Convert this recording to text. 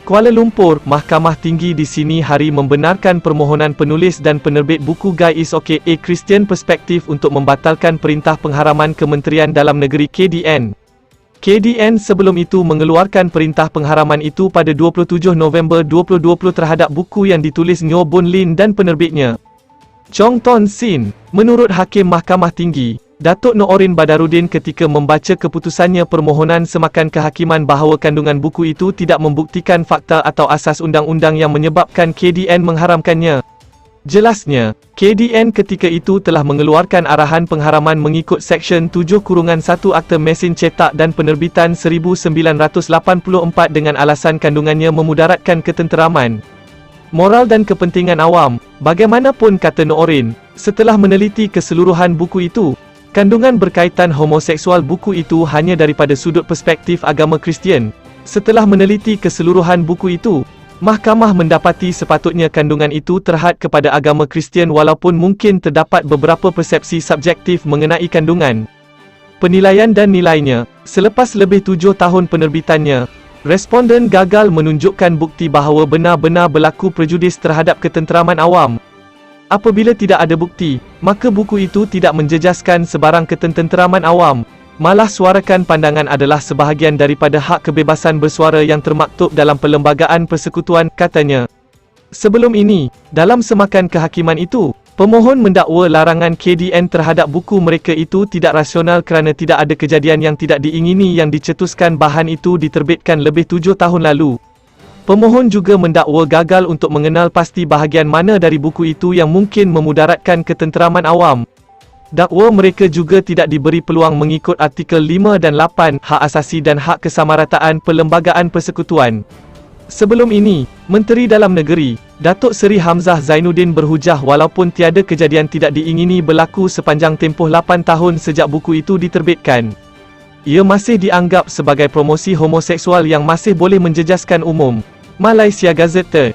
Kuala Lumpur, Mahkamah Tinggi di sini hari membenarkan permohonan penulis dan penerbit buku Guy Is OK A Christian Perspective untuk membatalkan Perintah Pengharaman Kementerian Dalam Negeri KDN. KDN sebelum itu mengeluarkan perintah pengharaman itu pada 27 November 2020 terhadap buku yang ditulis Nyo Boon Lin dan penerbitnya, Chong Ton Sin. Menurut Hakim Mahkamah Tinggi, Datuk Noorin Badarudin ketika membaca keputusannya permohonan semakan kehakiman bahawa kandungan buku itu tidak membuktikan fakta atau asas undang-undang yang menyebabkan KDN mengharamkannya. Jelasnya, KDN ketika itu telah mengeluarkan arahan pengharaman mengikut Seksyen 7-1 Akta Mesin Cetak dan Penerbitan 1984 dengan alasan kandungannya memudaratkan ketenteraman, moral dan kepentingan awam. Bagaimanapun, kata Noorin, setelah meneliti keseluruhan buku itu, kandungan berkaitan homoseksual buku itu hanya daripada sudut perspektif agama Kristian. Setelah meneliti keseluruhan buku itu, Mahkamah mendapati sepatutnya kandungan itu terhad kepada agama Kristian walaupun mungkin terdapat beberapa persepsi subjektif mengenai kandungan, penilaian dan nilainya. Selepas lebih 7 tahun penerbitannya, responden gagal menunjukkan bukti bahawa benar-benar berlaku prejudis terhadap ketenteraman awam. Apabila tidak ada bukti, maka buku itu tidak menjejaskan sebarang ketenteraman awam, malah suarakan pandangan adalah sebahagian daripada hak kebebasan bersuara yang termaktub dalam Perlembagaan Persekutuan, katanya. Sebelum ini, dalam semakan kehakiman itu, pemohon mendakwa larangan KDN terhadap buku mereka itu tidak rasional kerana tidak ada kejadian yang tidak diingini yang dicetuskan bahan itu diterbitkan lebih 7 tahun lalu. Pemohon juga mendakwa gagal untuk mengenal pasti bahagian mana dari buku itu yang mungkin memudaratkan ketenteraman awam. Dakwa mereka juga tidak diberi peluang mengikut artikel 5 dan 8 Hak Asasi dan Hak Kesamarataan Perlembagaan Persekutuan. Sebelum ini, Menteri Dalam Negeri, Datuk Seri Hamzah Zainuddin berhujah walaupun tiada kejadian tidak diingini berlaku sepanjang tempoh 8 tahun sejak buku itu diterbitkan, ia masih dianggap sebagai promosi homoseksual yang masih boleh menjejaskan umum. Malaysia Gazette.